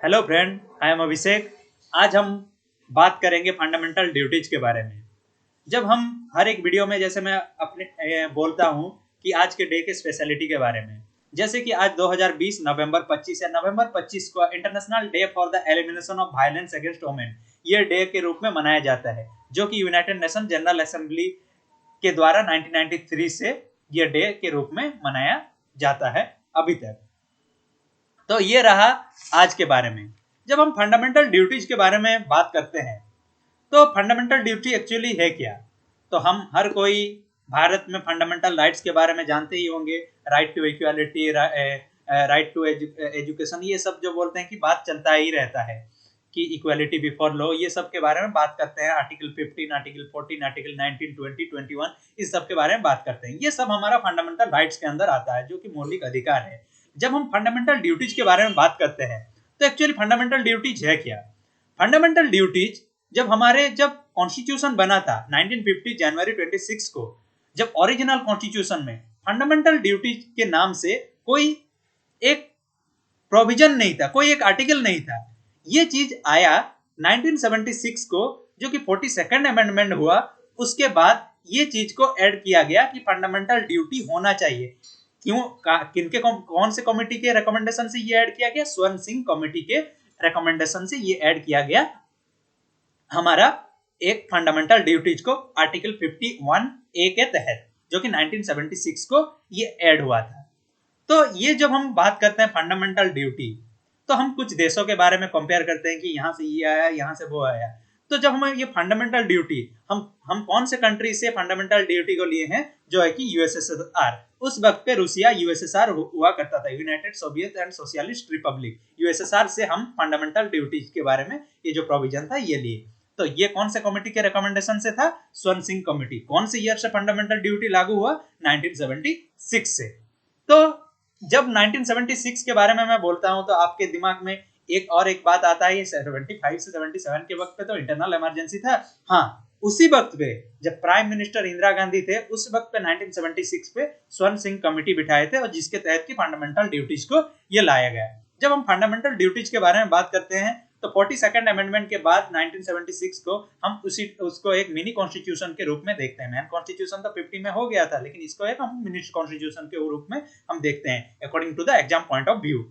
Hello friend, I am अभिषेक। आज हम बात करेंगे फंडामेंटल ड्यूटीज के बारे में। जब हम हर एक वीडियो में जैसे मैं अपने बोलता हूँ कि आज के डे के स्पेशलिटी के बारे में, जैसे कि आज 2020 नवंबर 25 है। नवंबर 25 को international day for the elimination of violence against women ये डे के रूप में मनाया जाता है, जो कि यूनाइटेड नेशन जनरल असेंबली के द्वारा 1993 से ये डे के रूप में मनाया जाता है अभी तक। तो ये रहा आज के बारे में। जब हम फंडामेंटल ड्यूटीज के बारे में बात करते हैं तो फंडामेंटल ड्यूटी एक्चुअली है क्या। तो हम हर कोई भारत में फंडामेंटल राइट्स के बारे में जानते ही होंगे। Right to equality, right to education, ये सब जो बोलते हैं कि बात चलता ही रहता है कि इक्वालिटी बिफोर लॉ, ये सब के बारे में बात करते हैं। आर्टिकल 15, आर्टिकल 14, आर्टिकल 19, 20, 21, इस सब के बारे में बात करते हैं। ये सब हमारा फंडामेंटल राइट्स के अंदर आता है, जो कि मौलिक अधिकार है। जब हम फंडामेंटल ड्यूटीज के बारे में बात करते हैं तो एक्चुअली फंडामेंटल ड्यूटीज है क्या। फंडामेंटल ड्यूटीज जब कॉन्स्टिट्यूशन बना था 1950 जनवरी 26 को, जब ओरिजिनल कॉन्स्टिट्यूशन में फंडामेंटल ड्यूटीज के नाम से कोई एक प्रोविजन नहीं था, कोई एक आर्टिकल नहीं था। ये चीज आया 1976 को, जो कि 42nd अमेंडमेंट हुआ। उसके बाद ये चीज को ऐड किया गया कि फंडामेंटल ड्यूटी होना चाहिए। क्यों, किनके कौन से कमेटी के रिकमेंडेशन से ये ऐड किया गया? स्वर्ण सिंह कमेटी के रिकमेंडेशन से ये ऐड किया गया हमारा एक फंडामेंटल ड्यूटीज को, आर्टिकल 51 ए के तहत, जो कि 1976 को ये ऐड हुआ था। तो ये जब हम बात करते हैं फंडामेंटल ड्यूटी, तो हम कुछ देशों के बारे में कंपेयर करते हैं कि यहाँ से ये आया, यहाँ से वो आया। तो जब हम ये फंडामेंटल ड्यूटी, हम कौन से कंट्री से फंडामेंटल ड्यूटी को लिए हैं? जो है कि यूएसएसआर। उस वक्त पे रूसिया यूएसएसआर हुआ करता था, United Soviet and socialist Republic. USSR से हम फंडामेंटल ड्यूटीज के बारे में ये जो प्रोविजन था ये लिए। तो ये कौन से कमेटी के रिकमेंडेशन से था? स्वर्ण सिंह कमेटी। कौन से ईयर से फंडामेंटल ड्यूटी लागू हुआ? 1976 से। तो जब 1976 के बारे में मैं बोलता हूं तो आपके दिमाग में एक बात आता है। 75 से 77 के वक्त पे तो इंटरनल इमरजेंसी था। हाँ, उसी वक्त पे जब प्राइम मिनिस्टर इंदिरा गांधी थे, उस वक्त पे 1976 पे स्वर्ण सिंह कमेटी बिठाए थे, और जिसके तहत की फंडामेंटल ड्यूटीज को ये लाया गया। जब हम फंडामेंटल ड्यूटीज के बारे में बात करते हैं तो 42nd अमेंडमेंट के बाद 1976 को हम उसको एक मिनी कॉन्स्टिट्यूशन के रूप में देखते हैं। मैन कॉन्स्टिट्यूशन तो 50 में हो गया था, लेकिन इसको एक हम मिनी कॉन्स्टिट्यूशन के रूप में हम देखते हैं according to the exam point of view.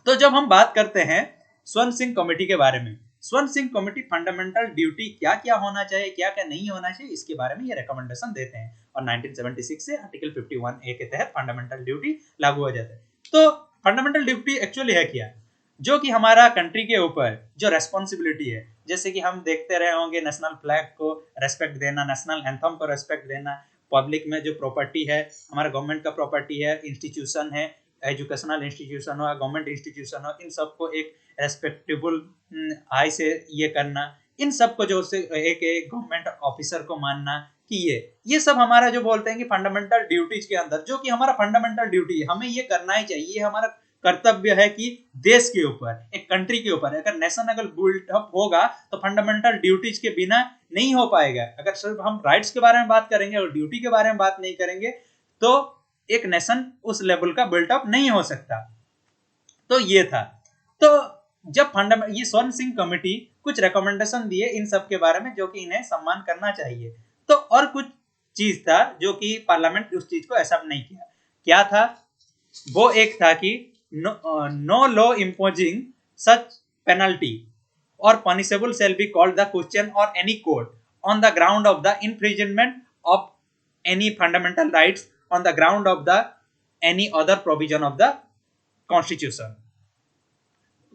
तो जब हम बात करते हैं स्वर्ण सिंह कमेटी के बारे में, स्वर्ण सिंह कमेटी फंडामेंटल ड्यूटी क्या क्या होना चाहिए, क्या क्या नहीं होना चाहिए, इसके बारे में ये रिकमेंडेशन देते हैं। और 1976 से आर्टिकल 51 ए के तहत फंडामेंटल ड्यूटी लागू हो जाता है। तो फंडामेंटल ड्यूटी एक्चुअली है क्या? जो कि हमारा कंट्री के ऊपर जो रेस्पॉन्सिबिलिटी है, जैसे कि हम देखते रहे होंगे, नेशनल फ्लैग को रेस्पेक्ट देना, नेशनल एंथम को रेस्पेक्ट देना, पब्लिक में जो प्रॉपर्टी है, हमारा गवर्नमेंट का प्रॉपर्टी है, इंस्टीट्यूशन है, एजुकेशनल इंस्टीट्यूशन हो, गवर्नमेंट इंस्टीट्यूशन हो, इन सबको एक रेस्पेक्टेबल आई से ये करना, इन सबको जो एक गवर्नमेंट ऑफिसर को मानना कि ये सब हमारा जो बोलते हैं कि फंडामेंटल ड्यूटीज के अंदर, जो कि हमारा फंडामेंटल ड्यूटी है, हमें ये करना ही चाहिए। ये हमारा कर्तव्य है कि देश के ऊपर, एक कंट्री के ऊपर, अगर नेशन अगर बिल्ड अप होगा तो फंडामेंटल ड्यूटीज के बिना नहीं हो पाएगा। अगर सिर्फ हम राइट्स के बारे में बात करेंगे और ड्यूटी के बारे में बात नहीं करेंगे तो एक नेशन उस लेवल का बिल्टअप नहीं हो सकता। तो ये था। तो जब ये स्वर्ण सिंह कमेटी कुछ रिकमेंडेशन दिए इन सब के बारे में, जो कि इन्हें सम्मान करना चाहिए। तो और कुछ चीज था जो कि पार्लियामेंट उस चीज को एक्सेप्ट नहीं किया। क्या था वो? एक था कि no law imposing such penalty और punishable shall be called the question और any court on the ground of the infringement of any fundamental rights on the ground of the any other provision of the constitution।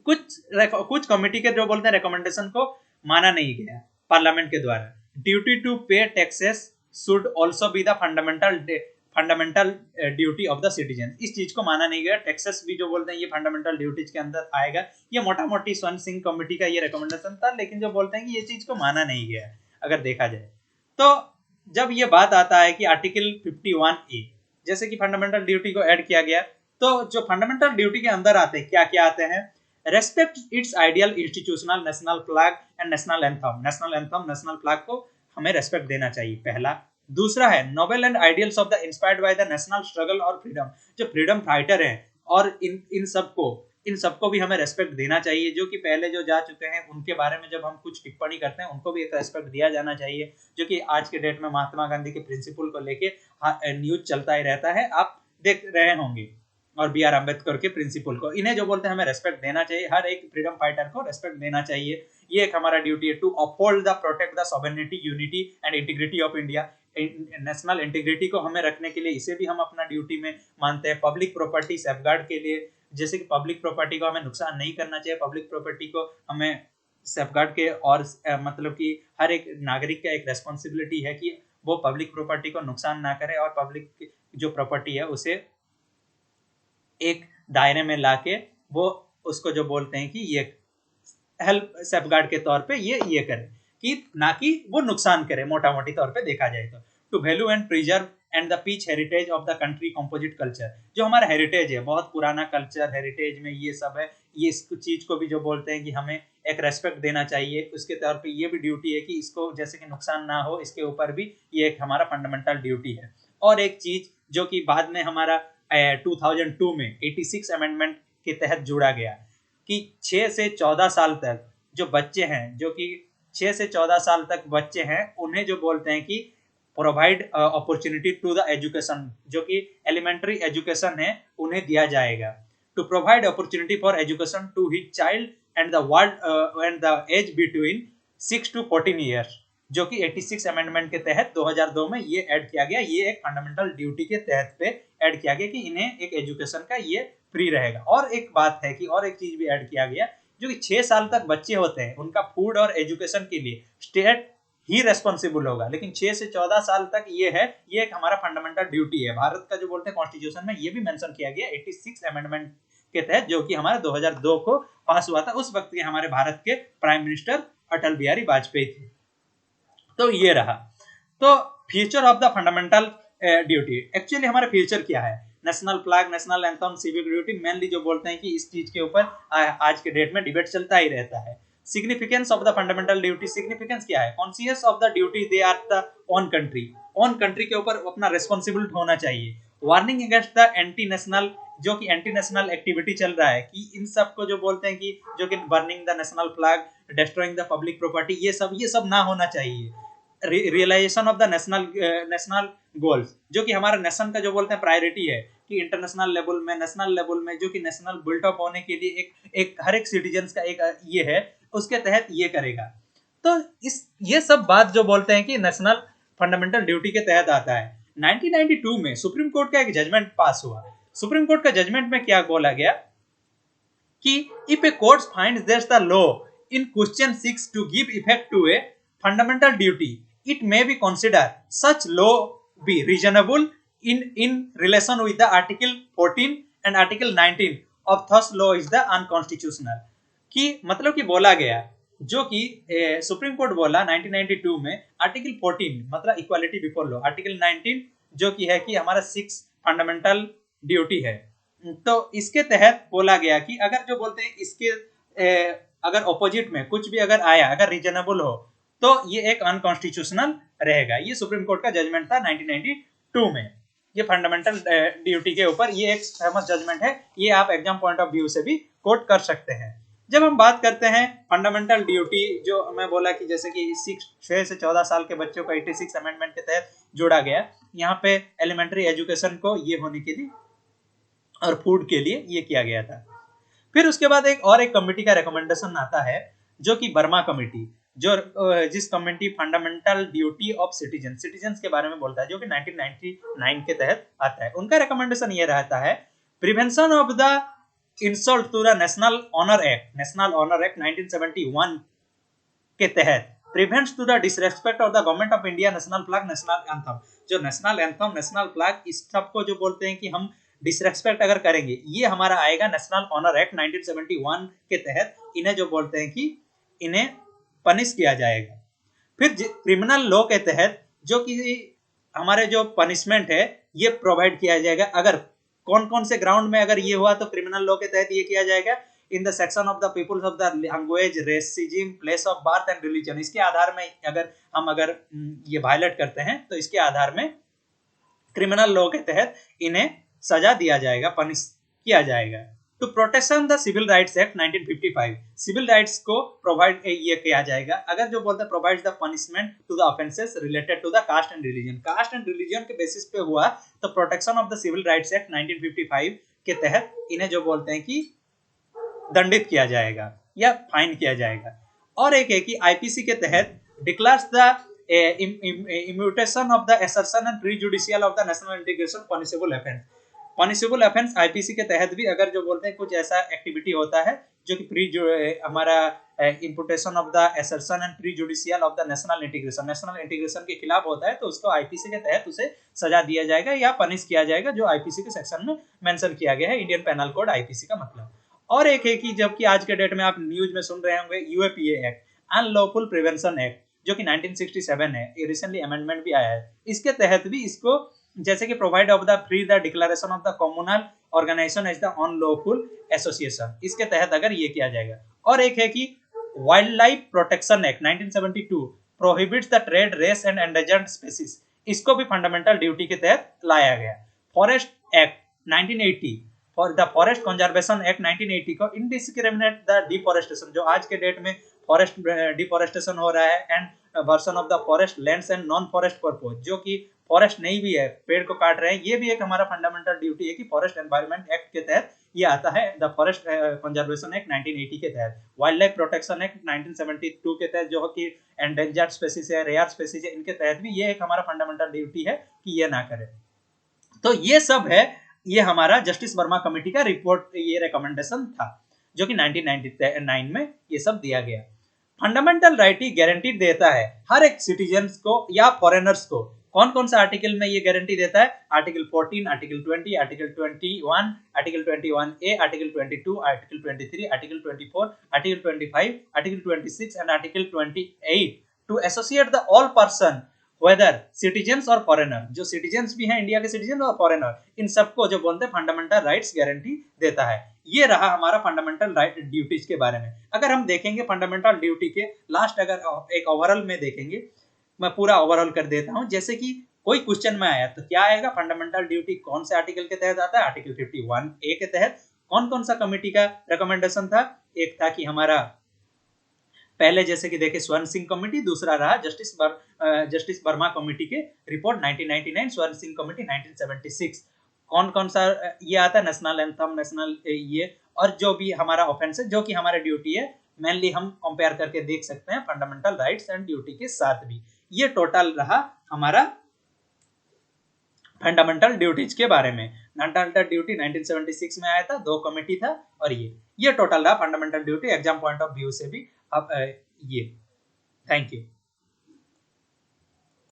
कुछ committee के जो बोलते हैं recommendation को माना नहीं गया पार्लियामेंट के द्वारा। ड्यूटी टू पे taxes should also be the fundamental duty of the citizen. इस चीज को माना नहीं गया। टैक्सेस भी जो बोलते हैं ये फंडामेंटल ड्यूटीज के अंदर आएगा। ये मोटा मोटी स्वर्ण सिंह कमेटी का ये रिकमेंडेशन था, लेकिन जो बोलते हैं कि ये चीज को माना नहीं गया अगर देखा जाए। तो जब ये बात आता है कि आर्टिकल 51 ए, जैसे कि फंडामेंटल ड्यूटी को ऐड किया गया, तो जो फंडामेंटल ड्यूटी के अंदर आते हैं क्या क्या आते हैं? Respect it's ideal institutional national flag and national anthem. National anthem, national flag को हमें रेस्पेक्ट देना चाहिए, पहला। दूसरा है noble and ideals of the inspired by the national struggle और फ्रीडम। जो फ्रीडम फाइटर हैं और इन सब को इन सबको भी हमें रेस्पेक्ट देना चाहिए। जो कि पहले जो जा चुके हैं उनके बारे में जब हम कुछ टिप्पणी करते हैं उनको भी एक रेस्पेक्ट दिया जाना चाहिए। जो कि आज के डेट में महात्मा गांधी के प्रिंसिपल को लेके न्यूज चलता ही रहता है, आप देख रहे होंगे, और बी आर अम्बेडकर के प्रिंसिपल को, इन्हें जो बोलते हैं हमें रेस्पेक्ट देना चाहिए। हर एक फ्रीडम फाइटर को रेस्पेक्ट देना चाहिए। ये एक हमारा ड्यूटी है, to uphold the protect the sovereignty, unity and integrity of India. National integrity को हमें रखने के लिए इसे भी हम अपना ड्यूटी में मानते हैं। पब्लिक प्रॉपर्टी सेफगार्ड के लिए, जैसे कि पब्लिक प्रॉपर्टी को हमें नुकसान नहीं करना चाहिए, पब्लिक प्रॉपर्टी को हमें सेफगार्ड के, और मतलब कि हर एक नागरिक का एक रेस्पॉन्सिबिलिटी है कि वो पब्लिक प्रॉपर्टी को नुकसान ना करे और पब्लिक जो प्रॉपर्टी है उसे एक दायरे में लाके वो उसको जो बोलते हैं कि ये हेल्प सेफगार्ड के तौर पे ये करे, कि ना कि वो नुकसान करे, मोटा मोटी तौर पे देखा जाए तो। To value and preserve and the rich heritage of the country composite culture, जो हमारा हेरिटेज है, बहुत पुराना कल्चर, हेरिटेज में ये सब है, ये इस चीज को भी जो बोलते हैं कि हमें एक रेस्पेक्ट देना चाहिए। उसके तौर पे ये भी ड्यूटी है कि इसको जैसे कि नुकसान ना हो, इसके ऊपर भी ये एक हमारा फंडामेंटल ड्यूटी है। और एक चीज जो कि बाद में हमारा 2002 में 86 अमेंडमेंट के तहत जोड़ा गया, कि 6 से 14 साल तक जो बच्चे हैं, जो कि 6 से 14 साल तक बच्चे हैं, उन्हें जो बोलते हैं कि provide opportunity to the education, जो कि एलिमेंट्री एजुकेशन है उन्हें दिया जाएगा। To provide opportunity for education to his child and the world and the age between 6 to 14 years, जो कि 86 अमेंडमेंट के तहत 2002 में ये ऐड किया गया। ये एक फंडामेंटल ड्यूटी के तहत पे ऐड किया गया कि इन्हें एक एजुकेशन का ये फ्री रहेगा। और एक बात है कि और एक चीज भी ऐड किया गया, जो कि 6 साल तक बच्चे होते हैं उनका फूड और एजुकेशन के लिए स्टेट ही रेस्पॉन्सिबल होगा, लेकिन 6 से 14 साल तक ये है, ये एक हमारा फंडामेंटल ड्यूटी है। भारत का जो बोलते हैं कॉन्स्टिट्यूशन में ये भी मेंशन किया गया 86 अमेंडमेंट के तहत, जो कि हमारा 2002 को पास हुआ था। उस वक्त के हमारे भारत के प्राइम मिनिस्टर अटल बिहारी वाजपेयी थे। तो ये रहा। तो future of the fundamental duty, actually हमारा फ्यूचर क्या है? National flag, national anthem, civic duty, mainly जो बोलते हैं कि इस चीज के ऊपर आज के डेट में डिबेट चलता ही रहता है। Significance of the fundamental duty, significance क्या है? Conscious of the duty they are the own country, own country के ऊपर अपना रेस्पॉन्सिबल होना चाहिए। Warning against the anti national, जो कि एंटी नेशनल एक्टिविटी चल रहा है, कि इन सब को जो बोलते हैं कि जो कि burning the national flag, destroying the public property, ये सब ना होना चाहिए। Realisation of the national goals, जो कि हमारा नेशन का जो बोलते हैं प्रायोरिटी है, कि इंटरनेशनल लेवल में, नेशनल लेवल में, जो कि नेशनल बिल्टअप होने के लिए एक हर एक सिटीजन का एक ये है, उसके तहत ये करेगा। तो ये सब बात जो बोलते हैं कि नेशनल फंडामेंटल ड्यूटी के तहत आता है। 1992 में सुप्रीम कोर्ट का एक जजमेंट पास हुआ। सुप्रीम कोर्ट का जजमेंट में क्या बोला गया कि if a court finds that the law in question 6 to give effect to a fundamental duty, it may be considered such law be reasonable in relation with the article 14 and article 19 of thus law is the unconstitutional। कि मतलब कि बोला गया, जो कि supreme court बोला 1992 में, article 14 मतलब इक्वालिटी बिफोर लॉ, आर्टिकल 19 जो कि है कि हमारा 6 फंडामेंटल ड्यूटी है, तो इसके तहत बोला गया कि अगर जो बोलते हैं इसके अगर ऑपोजिट में कुछ भी अगर आया, अगर रीजनेबल हो, तो ये एक अनकॉन्स्टिट्यूशनल रहेगा। ये सुप्रीम कोर्ट का जजमेंट था 1992 में, ये फंडामेंटल ड्यूटी के ऊपर। ये एक फेमस जजमेंट है, ये आप एग्जाम पॉइंट ऑफ व्यू से भी कोट कर सकते हैं। जब हम बात करते हैं फंडामेंटल ड्यूटी, जो मैं बोला कि जैसे कि 6 से 14 साल के बच्चों को 86 अमेंडमेंट के तहत जोड़ा गया, यहाँ पे एलिमेंट्री एजुकेशन को ये होने के लिए और फूड के लिए ये किया गया था। फिर उसके बाद एक कमेटी का रिकमेंडेशन आता है, जो कि बर्मा कमेटी, जो जिस committee fundamental duty of citizen के बारे में बोलता है, जो कि 1999 के तहत आता है। उनका रिकमेंडेशन ये रहता है, prevention of the insult to the national honour act, 1971 के तहत, prevents to the disrespect of the government of India, national flag, national anthem. जो नेशनल एंथम, नेशनल फ्लैग, इस सब को जो बोलते हैं कि हम डिसरेस्पेक्ट अगर करेंगे, ये हमारा आएगा नेशनल ऑनर एक्ट 1971 के तहत। इन्हें जो बोलते हैं कि इन्हें पनिश किया जाएगा। फिर क्रिमिनल लॉ के तहत जो कि हमारे जो पनिशमेंट है ये प्रोवाइड किया जाएगा। अगर कौन कौन से ग्राउंड में अगर ये हुआ तो क्रिमिनल लॉ के तहत ये किया जाएगा, in the section of the peoples of the language, racism, place of birth and religion. इसके आधार में अगर ये वायलेट करते हैं तो इसके आधार में क्रिमिनल लॉ के तहत इन्हें सजा दिया जाएगा, पनिश किया जाएगा। To protection the civil rights act 1955, civil rights को प्रोवाइड ये किया जाएगा। अगर जो बोलते हैं provide the punishment to the offences related to the caste and religion, caste and religion के बेसिस पे हुआ तो protection of the civil rights act 1955 के तहत इन्हें जो बोलते हैं कि दंडित किया जाएगा या फाइन किया जाएगा। और एक है कि आईपीसी के तहत declares the imputation of the assertion and prejudicial of the national integration punishable offence, punishable offence IPC के तहत भी अगर जो बोलते हैं कुछ ऐसा एक्टिविटी होता है जो कि हमारा imputation of the assertion and prejudicial of the national integration के खिलाफ होता है तो उसको आईपीसी के तहत उसे सजा दिया जाएगा या पनिश किया जाएगा, जो आईपीसी के सेक्शन में मेंशन किया गया है, इंडियन पेनल कोड आईपीसी का मतलब। और एक है कि जबकि आज के डेट में आप न्यूज में सुन रहे होंगे UAPA act, unlawful prevention act, जो कि 1967 है, ये रिसेंटली अमेंडमेंट भी आया है, इसके तहत भी इसको जैसे कि provide of the free the declaration of the communal organisation as the unlawful association, इसके तहत अगर ये किया जाएगा। और एक है कि wildlife protection act 1972 prohibits the trade race and endangered species, इसको भी फंडामेंटल ड्यूटी के तहत लाया गया। Forest act 1980 for the forest conservation act 1980 को इंडिस्क्रिमिनेट द डिफॉरेस्टेशन, जो आज के डेट में फॉरेस्ट डिफॉरेस्टेशन हो रहा है and version of the forest lands and non forest purpose, जो कि फॉरेस्ट नहीं भी है, पेड़ को काट रहे हैं, ये भी एक हमारा फंडामेंटल ड्यूटी है कि फॉरेस्ट एनवायरनमेंट एक्ट के तहत ये आता है, द फॉरेस्ट कंजर्वेशन एक्ट 1980 के तहत। वाइल्ड लाइफ प्रोटेक्शन एक्ट 1972 के तहत जो कि एंडेंजर्ड स्पीसीज है, रेयर स्पीसीज है, इनके तहत भी ये एक हमारा फंडामेंटल ड्यूटी है कि ये ना करें। तो ये सब है, ये हमारा जस्टिस वर्मा कमेटी का रिपोर्ट, ये रिकमेंडेशन था जो कि 1999 में ये सब दिया गया। फंडामेंटल राइट ही गारंटी देता है हर एक सिटीजन्स को या फॉरेनर्स को। कौन कौन सा आर्टिकल में ये गारंटी देता है? Article 14, article 20, article 21, article 21A, article 22, article 23, article 24, article 25, article 26 and article 28 to associate the all person whether citizens और फॉरेनर, जो सिटीजन्स भी हैं इंडिया के सिटीजन और फॉरेनर, इन सबको जो बोलते हैं फंडामेंटल राइट्स गारंटी देता है। ये रहा हमारा फंडामेंटल राइट ड्यूटीज के बारे में। अगर हम देखेंगे फंडामेंटल ड्यूटी के लास्ट, अगर एक ओवरऑल में देखेंगे, मैं पूरा ओवरऑल कर देता हूं, जैसे कि कोई क्वेश्चन में आया तो क्या आएगा, फंडामेंटल ड्यूटी कौन से आर्टिकल के तहत आता है? आर्टिकल 51A के तहत। कौन कौन सा कमेटी का रिकमेंडेशन था? एक था कि हमारा पहले जैसे कि देखे स्वर्ण सिंह कमेटी, दूसरा रहा जस्टिस वर्मा कमेटी के रिपोर्ट 1999, स्वर्ण सिंह कमेटी 1976। कौन कौन सा ये आता है? नेशनल एंथम, नेशनल ये, और जो भी हमारा ऑफेंस है, जो कि हमारा ड्यूटी है, मेनली हम कंपेयर करके देख सकते हैं फंडामेंटल राइट्स एंड ड्यूटी के साथ भी। ये टोटल रहा हमारा फंडामेंटल ड्यूटीज के बारे में। फंडामेंटल ड्यूटी 1976 में आया था, 2 कमेटी था, और ये टोटल रहा fundamental duty exam point of view से भी। अब ये थैंक यू।